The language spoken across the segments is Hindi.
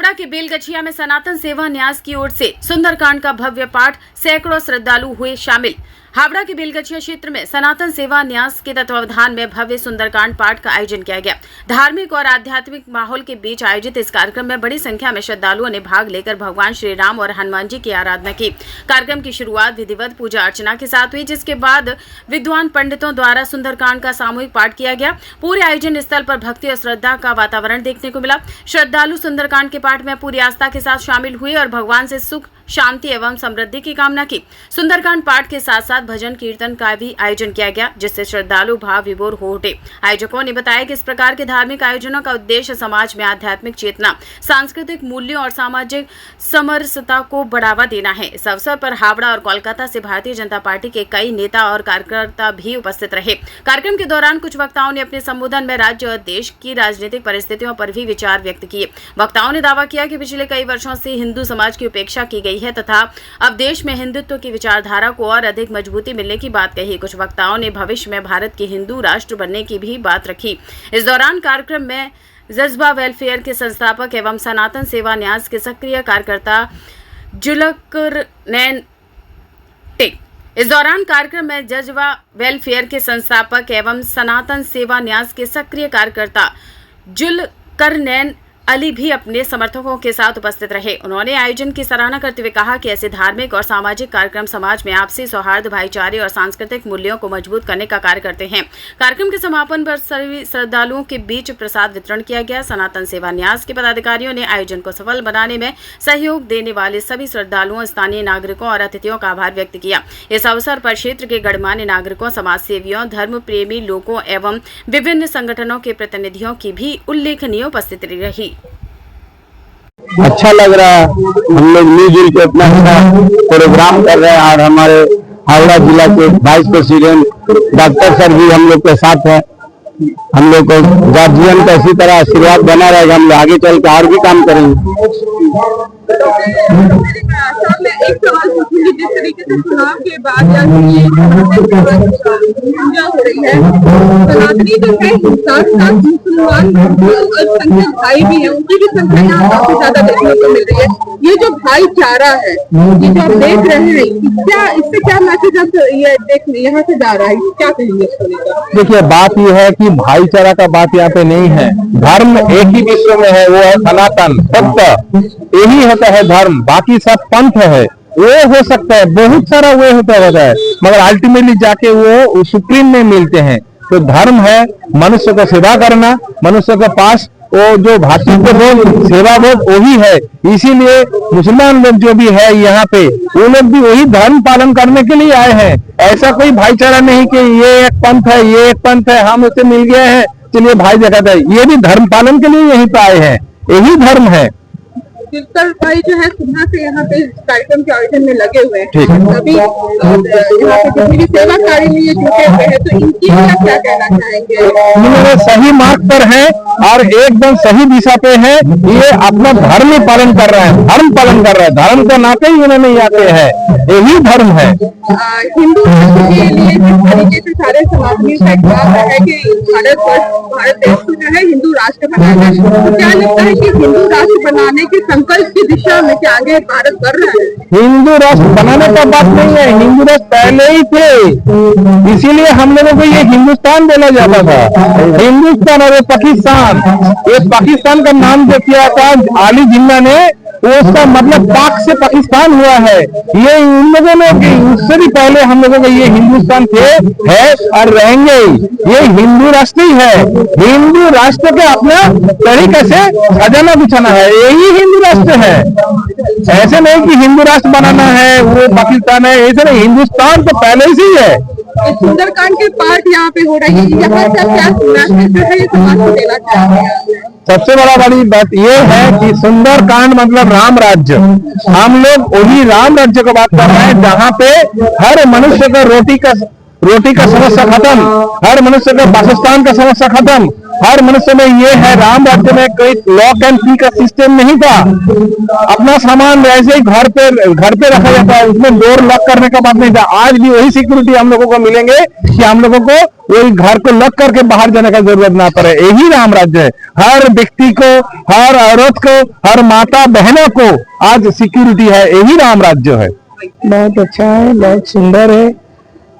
हावड़ा के बेलगछिया में सनातन सेवा न्यास की ओर से सुंदरकांड का भव्य पाठ, सैकड़ों श्रद्धालु हुए शामिल। हावड़ा के बेलगछिया क्षेत्र में सनातन सेवा न्यास के तत्वावधान में भव्य सुंदरकांड पाठ का आयोजन किया गया। धार्मिक और आध्यात्मिक माहौल के बीच आयोजित इस कार्यक्रम में बड़ी संख्या में श्रद्धालुओं ने भाग लेकर भगवान श्री राम और हनुमान जी की आराधना की। कार्यक्रम की शुरुआत विधिवत पूजा अर्चना के साथ हुई, जिसके बाद विद्वान पंडितों द्वारा सुंदरकांड का सामूहिक पाठ किया गया। पूरे आयोजन स्थल पर भक्ति और श्रद्धा का वातावरण देखने को मिला। श्रद्धालु सुंदरकांड के पाठ में पूरी आस्था के साथ शामिल हुए और भगवान से सुख, शांति एवं समृद्धि की कामना की। सुंदरकांड पाठ के साथ साथ भजन कीर्तन का भी आयोजन किया गया, जिससे श्रद्धालु भाव विभोर हो उठे। आयोजकों ने बताया कि इस प्रकार के धार्मिक आयोजनों का उद्देश्य समाज में आध्यात्मिक चेतना, सांस्कृतिक मूल्यों और सामाजिक समरसता को बढ़ावा देना है। इस अवसर पर हावड़ा और कोलकाता से भारतीय जनता पार्टी के कई नेता और कार्यकर्ता भी उपस्थित रहे। कार्यक्रम के दौरान कुछ वक्ताओं ने अपने संबोधन में राज्य और देश की राजनीतिक परिस्थितियों पर भी विचार व्यक्त किए। वक्ताओं ने दावा किया कि पिछले कई वर्षों से हिंदू समाज की उपेक्षा की गई है तथा अब देश में हिंदुत्व की विचारधारा को और अधिक मजबूती मिलने की बात कही। कुछ वक्ताओं ने भविष्य में भारत के हिंदू राष्ट्र बनने की भी बात रखी। इस दौरान कार्यक्रम में जज्बा वेलफेयर के संस्थापक एवं सनातन सेवा न्यास के सक्रिय कार्यकर्ता इस दौरान कार्यक्रम में जज्बा वेलफेयर के संस्थापक एवं सनातन सेवा न्यास के सक्रिय कार्यकर्ता जुल्करनैन अली भी अपने समर्थकों के साथ उपस्थित रहे। उन्होंने आयोजन की सराहना करते हुए कहा कि ऐसे धार्मिक और सामाजिक कार्यक्रम समाज में आपसी सौहार्द, भाईचारे और सांस्कृतिक मूल्यों को मजबूत करने का कार्य करते हैं। कार्यक्रम के समापन पर सभी श्रद्धालुओं के बीच प्रसाद वितरण किया गया। सनातन सेवा न्यास के पदाधिकारियों ने आयोजन को सफल बनाने में सहयोग देने वाले सभी श्रद्धालुओं, स्थानीय नागरिकों और अतिथियों का आभार व्यक्त किया। इस अवसर पर क्षेत्र के गणमान्य नागरिकों, समाज सेवियों, धर्म प्रेमी लोगों एवं विभिन्न संगठनों के प्रतिनिधियों की भी उल्लेखनीय उपस्थिति रही। अच्छा लग रहा है, हम लोग मिलजुल के अपना प्रोग्राम कर रहे हैं और हमारे हावड़ा जिला के वाइस प्रेसिडेंट डॉक्टर सर भी हम लोग के साथ है। हम लोग को गार्जियन का इसी तरह आशीर्वाद बना रहेगा, हम लोग आगे चल के और भी काम करेंगे। एक सवाल पूछूंगी, जिस तरीके से चुनाव के बाद या ये पूजा हो रही है, सनातनी जो है साथ साथ मुसलमान अल्पसंख्यक भाई भी हैं, उनकी भी संख्या यहाँ काफी ज्यादा देखने को मिल रही है। ये जो भाईचारा है, ये जो आप देख रहे हैं, क्या इससे क्या मैसेज आप ये देख यहाँ से जा रहा है, क्या कहेंगे इसको लेकर? देखिए, बात यह है कि भाईचारा का बात यहाँ पे नहीं है। धर्म एक ही विश्व में है, वो है सनातन सत्य, यही होता है धर्म। बाकी सब पंथ है, वो हो सकता है, बहुत सारा वो होता है, मगर अल्टीमेटली जाके वो सुप्रीम में मिलते हैं। तो धर्म है मनुष्य को सेवा करना, मनुष्य के पास वो जो भातृत्व बोध, सेवा बोध वही है। इसीलिए मुसलमान लोग जो भी है यहाँ पे, वो लोग भी वही धर्म पालन करने के लिए आए हैं। ऐसा कोई भाईचारा नहीं कि ये एक पंथ है, ये एक पंथ है, हम उससे मिल गए हैं, चलिए भाई देखा है। ये भी धर्म पालन के लिए यहीं पे आए हैं, यही धर्म है। भाई जो है सुबह से यहाँ पे कार्यक्रम के आयोजन में लगे हुए हैं, अभी यहाँ पे जितनी भी सेवा कार्य में ये जुटे हुए हैं, तो इनकी क्या कहना चाहेंगे? इन्होंने सही मार्ग पर है और एकदम सही दिशा पे है। ये अपना धर्म पालन कर रहे हैं, धर्म पालन कर रहे हैं, धर्म के नाते ही उन्होंने यहाँ पे है, यही धर्म है। हिंदू राष्ट्र के लिए जिस तरीके से सारे समाजनी का काम है कि भारत देश को जो है हिंदू राष्ट्र बनाना है, तो क्या लगता है कि हिंदू राष्ट्र बनाने के संकल्प की दिशा में क्या आगे भारत बढ़ रहा है? हिंदू राष्ट्र बनाने का बात नहीं है, हिंदू राष्ट्र पहले ही थे, इसीलिए हम लोगों को ये हिंदुस्तान बोला जाता था। हिंदुस्तान और पाकिस्तान, ये पाकिस्तान का नाम जो किया था अली जिन्ना ने, वो उसका मतलब पाक से पाकिस्तान हुआ है। ये उन लोगों ने, उससे भी पहले हम लोगों को ये हिंदुस्तान थे, है और रहेंगे। ये हिंदू राष्ट्र ही है। हिंदू राष्ट्र के अपना तरीके से खजाना बिछाना है, यही हिंदू राष्ट्र है। ऐसे नहीं कि हिंदू राष्ट्र बनाना है वो पाकिस्तान है, ऐसे नहीं, हिंदुस्तान तो पहले से ही है। सुंदरकांड के पाठ यहाँ पे हो रही है, यहाँ से क्या मैसेज जो है ये समाज को देना चाहिए? सबसे बड़ी बात ये है कि सुंदरकांड मतलब राम राज्य। हम लोग वही राम राज्य की बात कर रहे हैं, जहाँ पे हर मनुष्य को रोटी का रोटी का समस्या खत्म, हर मनुष्य का वासस्थान का समस्या खत्म, हर मनुष्य में ये है। राम राज्य में कोई लॉक एंड की का सिस्टम नहीं था। अपना सामान ऐसे ही घर पे रखा जाता है, उसमें डोर लॉक करने का बात नहीं था। आज भी वही सिक्योरिटी हम लोगों को मिलेंगे कि हम लोगों को वही घर को लॉक करके बाहर जाने का जरूरत ना पड़े। यही राम राज्य है। हर व्यक्ति को, हर औरत को, हर माता बहनों को आज सिक्योरिटी है। यही राम राज्य है। बहुत अच्छा है, बहुत सुंदर है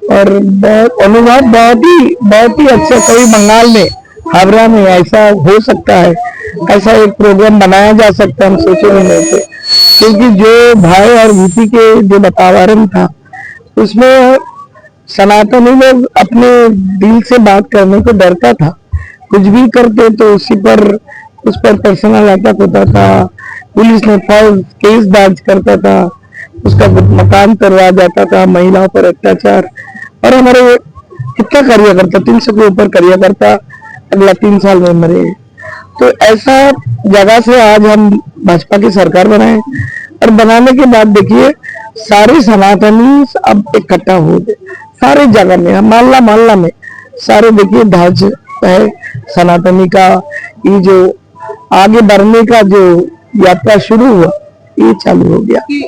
और बहुत अनुभव बहुत ही अच्छा। कभी बंगाल में, हावड़ा में ऐसा हो सकता है, ऐसा एक प्रोग्राम बनाया जा सकता है, हम सोचे भी नहीं थे। क्योंकि जो भाई और भूति के जो वातावरण था उसमें सनातनी लोग अपने दिल से बात करने को डरता था। कुछ भी करते तो उस पर पर्सनल अटैक होता था, पुलिस ने फॉल्स केस दर्ज करता था, उसका मकान तोड़वा जाता था, महिलाओं पर अत्याचार। और हमारे कितना कार्यकर्ता, 300 के ऊपर कार्यकर्ता अगला 3 साल में मरे। तो ऐसा जगह से आज हम भाजपा की सरकार बनाए और बनाने के बाद देखिए सारे सनातनी अब इकट्ठा हो गए, सारे जगह में, मोहल्ला मोहल्ला में सारे देखिए ध्वज है सनातनी का। ये जो आगे बढ़ने का जो यात्रा शुरू हुआ ये चालू हो गया कि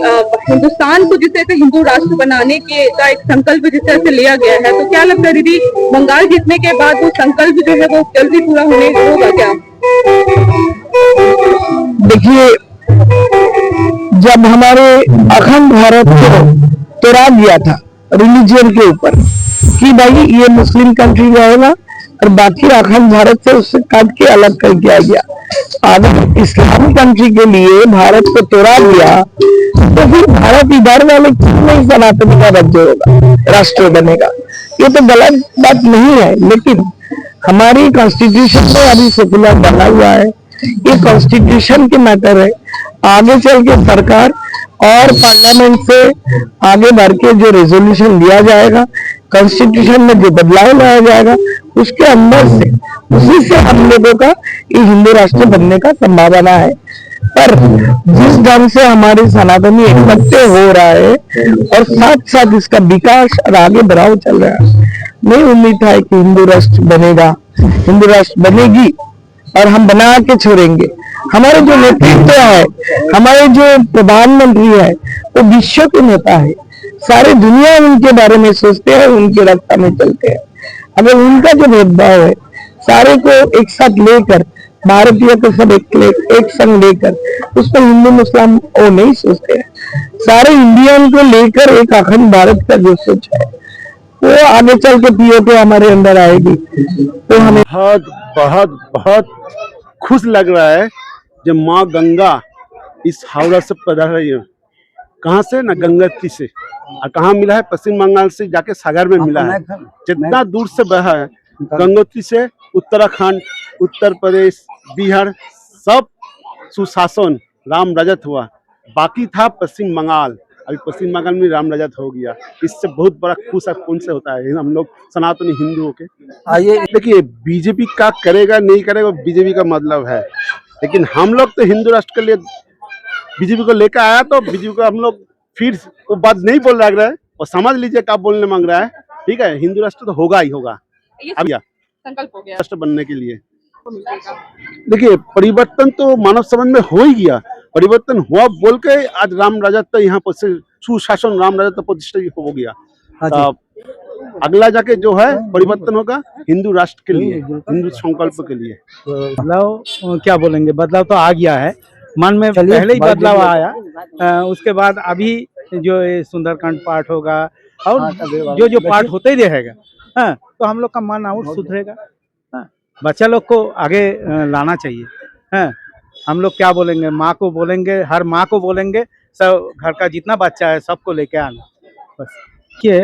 हिंदुस्तान को जिस तरह से हिंदू राष्ट्र बनाने के का एक संकल्प जिस तरह से लिया गया है, तो क्या लगता है दीदी बंगाल जीतने के बाद वो संकल्प जो है वो जल्दी पूरा होने होगा क्या? देखिए, जब हमारे अखंड भारत को तोड़ा गया था रिलीजियन के ऊपर कि भाई ये मुस्लिम कंट्री रहेगा और बाकी अखंड भारत से उससे काट के अलग कर दिया गया। अगर इस्लामी कंट्री के लिए भारत को तोड़ा गया तो फिर भारत इधर वाले क्यों नहीं सनातनी का राज्य होगा, राष्ट्र बनेगा? ये तो गलत बात नहीं है। लेकिन हमारी कॉन्स्टिट्यूशन में अभी सेकुलर बना हुआ है, ये कॉन्स्टिट्यूशन के मैटर है। आगे चल के सरकार और पार्लियामेंट से आगे बढ़ के जो रेजोल्यूशन लिया जाएगा, कॉन्स्टिट्यूशन में जो बदलाव लाया जाएगा, उसके अंदर से उसी से हम लोगों का ये हिंदू राष्ट्र बनने का संभावना है। पर जिस ढंग से हमारे सनातनी इकट्ठे हो रहा है और साथ साथ इसका विकास और आगे बढ़ाव चल रहा है, नहीं उम्मीद है कि हिंदू राष्ट्र बनेगा, हिंदू राष्ट्र बनेगी और हम बना के छोड़ेंगे। हमारे जो नेतृत्व है, हमारे जो प्रधानमंत्री है, वो विश्व के नेता है, सारे दुनिया उनके बारे में सोचते हैं, उनके रास्ता में चलते हैं। अगर उनका जो भेदभाव है, सारे को एक साथ लेकर, भारतीय को सब एक संग लेकर, उसमें हिंदू मुस्लिम वो नहीं सोचते हैं। सारे इंडियन को लेकर एक अखंड भारत का जो सोच है वो आगे चल के पीओके हमारे अंदर आएगी। तो हमें बहुत खुश लग रहा है जब माँ गंगा इस हावड़ा से पैदा रही है। कहाँ से ना, गंगोत्री से। और कहाँ मिला है? पश्चिम बंगाल से जाके सागर में मिला है। जितना दूर से बहा है, गंगोत्री से उत्तराखंड, उत्तर प्रदेश, बिहार, सब सुशासन राम रजत हुआ। बाकी था पश्चिम बंगाल, अभी पश्चिम बंगाल में राम रजत हो गया। इससे बहुत बड़ा खुश कौन से होता है हम लोग सनातनी हिंदुओं के। आइए देखिए, बीजेपी का करेगा नहीं करेगा बीजेपी का मतलब है, लेकिन हम लोग तो हिंदू राष्ट्र के लिए बीजेपी को लेकर आया, तो बीजेपी को हम लोग फिर वो बात नहीं बोल रहा है और समझ लीजिए क्या बोलने मांग रहा है। ठीक है, हिंदू राष्ट्र तो होगा ही होगा। अब क्या संकल्प हो गया राष्ट्र बनने के लिए? देखिए, परिवर्तन तो मानव समाज में हो ही गया। परिवर्तन हुआ बोल के आज राम राजत्व यहाँ पर सुशासन राम राजत्व प्रतिष्ठा हो गया। अगला जाके जो है परिवर्तन होगा हिंदू राष्ट्र के लिए, हिंदू संकल्प के लिए। बदलाव क्या बोलेंगे, बदलाव तो आ गया है मन में, पहले ही बदलाव आया। उसके बाद अभी जो ये सुंदरकांड पाठ होगा और जो पाठ होते ही रहेगा, हाँ, तो हम लोग का मन और सुधरेगा। हाँ, बच्चा लोग को आगे लाना चाहिए। हाँ, हम लोग क्या बोलेंगे, माँ को बोलेंगे, हर माँ को बोलेंगे, सब घर का जितना बच्चा है सबको लेके आना। बस ये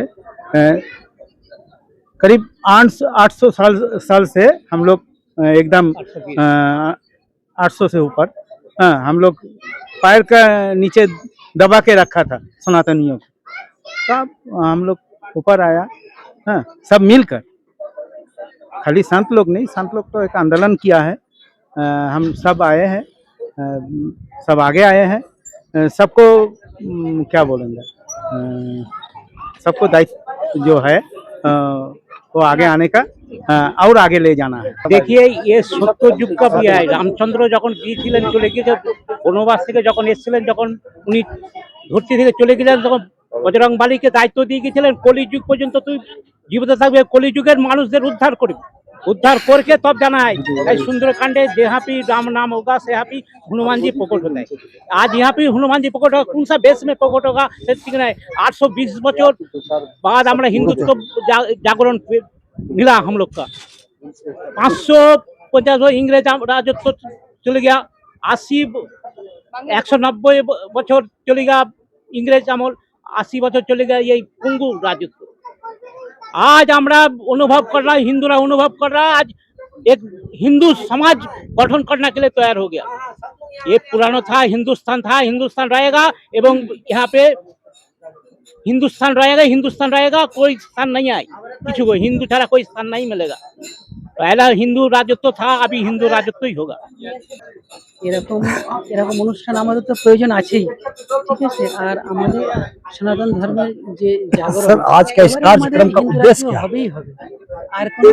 करीब 800 साल से हम लोग एकदम 800 से ऊपर, हाँ, हम लोग पैर का नीचे दबा के रखा था सनातनियों को, तब हम लोग ऊपर आया। हाँ, सब मिलकर, खाली संत लोग नहीं, संत लोग तो एक आंदोलन किया है, हम सब आए हैं, सब आगे आए हैं। सबको क्या बोलेंगे, सबको दायित्व जो है वो आगे आने का और आगे ले जाना है। देखिए ये সত্য যুগ का भी है। রামচন্দ্র যখন গিয়েছিলেন চলে গিয়ে বনবাস থেকে যখন এসেছিলেন, যখন উনি ধরতি থেকে চলে গেলেন, তখন বজরং বালিকে দায়িত্ব দিয়ে গেছিলেন কলিযুগ পর্যন্ত তুই জীবিত থাকবে, কলিযুগের মানুষদের উদ্ধার করবে, उद्धार करके तब जाना है। सुंदरकांडे जहाँ पे राम नाम होगा से यहाँ पे हनुमान जी प्रकट होता है। आज यहाँ पे हनुमान जी प्रकट होगा, कौन सा बेस में प्रकट होगा ठीक नहीं। 820 बच्चों बाद हमारा हिंदुत्व जागरण मिला हम लोग का। 550 इंग्रेज राजत्व चले गया, 190 बच्चों चले गया इंग्रेज अमल, 80 बच्चों चले गया ये पंगु राजत्व। आज हमरा अनुभव कर रहा है, हिंदुरा अनुभव कर रहा है, आज एक हिंदू समाज गठन करने के लिए तैयार हो गया। ये पुराना था, हिंदुस्तान था, हिंदुस्तान रहेगा एवं यहाँ पे हिंदुस्तान रहेगा, कोई स्थान नहीं आए किसी को, हिंदू छाड़ा कोई स्थान नहीं मिलेगा। पहला हिंदू राजत्व था, अभी हिंदू राजत्व ही होगा। এরকম এরকম অনুষ্ঠান আমাদের তো প্রয়োজন আছেই, ঠিক আছে। আর আমাদের সনাতন ধর্মের যে জাগরণ, सर, आज का इस कार्यक्रम का उद्देश्य क्या है? হবেই হবে। আর কোনো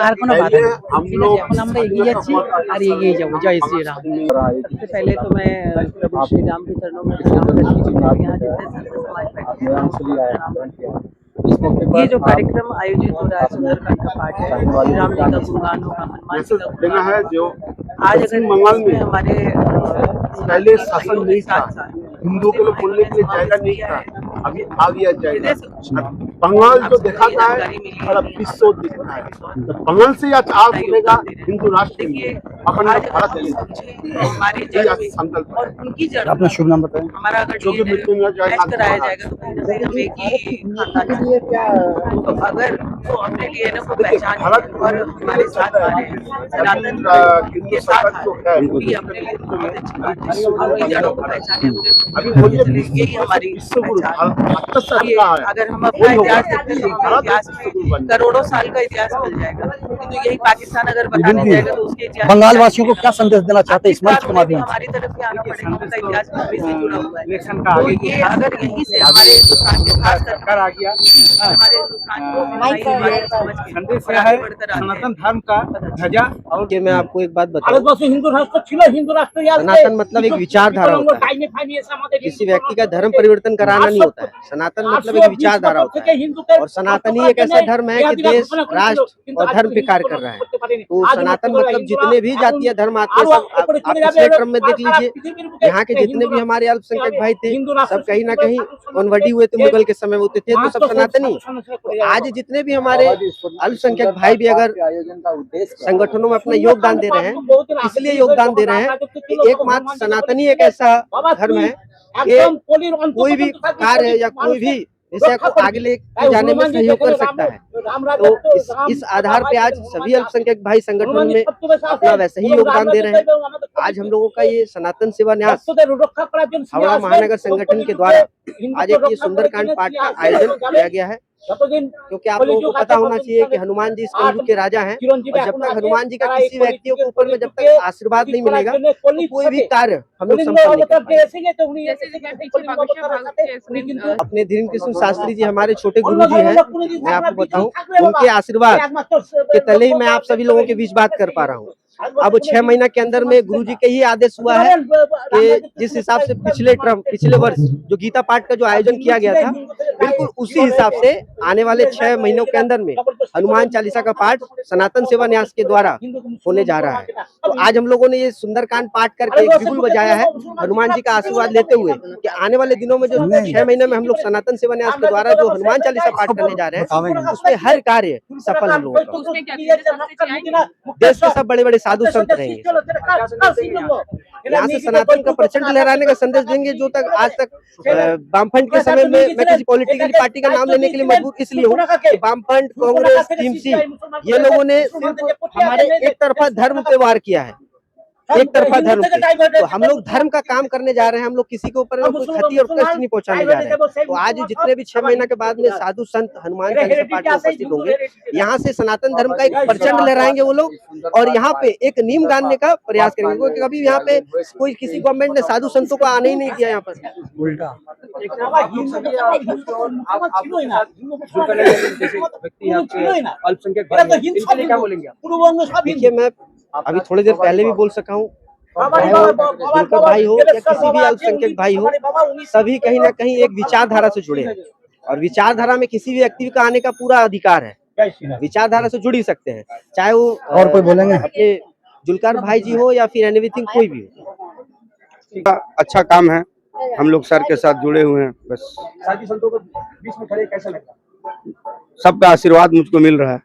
আর কোনো বাধা নেই, ঠিক আছে। এখন আমরা এগিয়ে যাচ্ছি আর এগিয়ে যাবো। জয় শ্রী राम। सबसे पहले तो मैं प्रभु श्री राम के चरणों में प्रणाम करती हूँ। यहाँ जितने संत समाज बैठे हैं, ये जो कार्यक्रम आयोजित हो रहा है सुंदरकांड का पाठ है, श्री राम जी का गुणगान होगा, हनुमान जी का देना है। जो आज अगर बंगाल में हमारे पहले शासन नहीं था, हिंदुओं के लिए बोलने के लिए जायगा नहीं था, अभी आ गया जाएगा। बंगाल जो देखा था बड़ा विश्व दिखता है, तो बंगाल से आज आ सुनेगा हिंदू राष्ट्र अखंड भारत हमारी संकल्प और उनकी जड़ अपना शुभ नाम बताएं। हमारा अगर जो कि मृत्युंजय टेस्ट कराया जाएगा तो कहीं ना कहीं हम एक ही खानदान से हैं। तो अगर तो अपने लिए ना को पहचान और हमारे साथ वाले सनातन के साथ भी अपने लिए तो बहुत अच्छी बात है। अपनी जड़ों को पहचाने, अभी बोलिए यही हमारी पहचान है। है। अगर हम अपना इतिहास देखते हैं, इतिहास में करोड़ों साल का इतिहास मिल जाएगा, किंतु यही पाकिस्तान अगर बताने जाएगा तो उसके इतिहास बंगाल वासियों को क्या संदेश देना चाहते हैं इस मंच के माध्यम से? हमारी तरफ से आना पड़ेगा, उनका इतिहास भी से जुड़ा हुआ है। इलेक्शन का तो आगे ये अगर यहीं से हमारे हिंदुस्तान के खास कर सरकार आ गया। हमारे हिंदुस्तान को समझ के संदेश और है आगे बढ़कर आते हैं। सनातन धर्म का ध्वजा। और कि मैं आपको एक बात बताऊं, ভারতবর্ষ হিন্দু রাষ্ট্র ছিল, হিন্দু রাষ্ট্র सनातन मतलब एक विचारधारा होता है। किसी व्यक्ति का धर्म परिवर्तन कराना नहीं होता है। सनातन मतलब एक विचारधारा होता है, और सनातनी एक ऐसा धर्म है कि देश, राष्ट्र और धर्म पे कार्य कर रहा है। तो सनातन मतलब जितने भी जातीय धर्म आते हैं सब आप पिछले क्रम में देख लीजिए, यहाँ के जितने भी हमारे अल्पसंख्यक भाई थे सब कहीं ना कहीं कन्वर्टी हुए थे, मुगल के समय होते थे, तो सब सनातनी। आज जितने भी हमारे अल्पसंख्यक भाई भी अगर संगठनों में अपना योगदान दे रहे हैं, इसलिए योगदान दे रहे हैं कि एकमात्र सनातनी एक ऐसा धर्म है कि कोई भी कार्य या कोई भी विषय को आगे ले जाने में सहयोग कर सकता है। तो इस आधार पे आज सभी अल्पसंख्यक भाई संगठनों में अपना वैसे ही योगदान दे रहे हैं। आज हम लोगों का ये सनातन सेवा न्यास हावड़ा महानगर संगठन के द्वारा आज एक ये सुंदरकांड पाठ का आयोजन किया गया है, क्योंकि आप लोगों को पता होना चाहिए कि हनुमान जी इस कलयुग के राजा हैं, और जब तक हनुमान जी का किसी व्यक्तियों के ऊपर में जब तक आशीर्वाद नहीं मिलेगा तो कोई भी कार्य हम लोग संपन्न नहीं कर पाएंगे। अपने धीरेन्द्र कृष्ण शास्त्री जी हमारे छोटे गुरु जी हैं, मैं आपको बताऊं उनके आशीर्वाद के तले ही मैं आप सभी लोगों के बीच बात कर पा रहा हूँ। अब 6 महीना के अंदर में गुरुजी के ही आदेश हुआ है कि जिस हिसाब से पिछले वर्ष जो गीता पाठ का जो आयोजन किया गया था, बिल्कुल उसी हिसाब से आने वाले 6 महीनों के अंदर में हनुमान चालीसा का पाठ सनातन सेवा न्यास के द्वारा होने जा रहा है। तो आज हम लोगों ने ये सुंदरकांड पाठ करके एक बिगुल बजाया है हनुमान जी का आशीर्वाद लेते हुए कि आने वाले दिनों में जो 6 महीने में हम लोग सनातन सेवा न्यास के द्वारा जो हनुमान चालीसा पाठ करने जा रहे हैं उसमें हर कार्य सफल हम लोगों का। देश के सब बड़े बड़े साधु संत रहेंगे, यहाँ से सनातन का प्रचंड लहराने का संदेश देंगे। जो तक आज तक वामफ्रंट के समय में मैं किसी पॉलिटिकल पार्टी का नाम लेने के लिए मजबूर इसलिए हूँ कि वामफ्रंट, कांग्रेस, टीएमसी ये लोगों ने सिर्फ हमारे एक तरफा धर्म पे वार किया है, एक तरफा धर्म पे। तो हम लोग धर्म का काम करने जा रहे हैं, हम लोग किसी के ऊपर कोई क्षति और कष्ट नहीं पहुंचाने जा रहे हैं। तो आज जितने भी 6 महीना के बाद में साधु संत हनुमान चालीसा पाठ में उपस्थित होंगे, यहाँ से सनातन धर्म का एक प्रचंड लहराएंगे वो लोग, और यहाँ पे एक नींव गाड़ने का प्रयास करेंगे, क्योंकि कभी यहाँ पे कोई किसी गवर्नमेंट ने साधु संतों को आने ही नहीं दिया यहाँ पर उल्टा। देखिए, मैं अभी थोड़ी देर पहले भी बोल सका हूँ, चाहे वो जुल्कर भाई हो या किसी भी अल्पसंख्यक भाई हो, सभी कहीं ना कहीं एक विचारधारा से जुड़े हैं और विचारधारा में किसी भी व्यक्ति का आने का पूरा अधिकार है। विचारधारा से जुड़ ही सकते हैं, चाहे वो और कोई बोलेंगे अपने जुल्कर भाई जी हो या फिर एनीथिंग कोई भी हो। अच्छा काम है, हम लोग सर के साथ जुड़े हुए हैं। बस साथी संतों को बीच में खड़े कैसा लगता है? सबका आशीर्वाद मुझको मिल रहा है।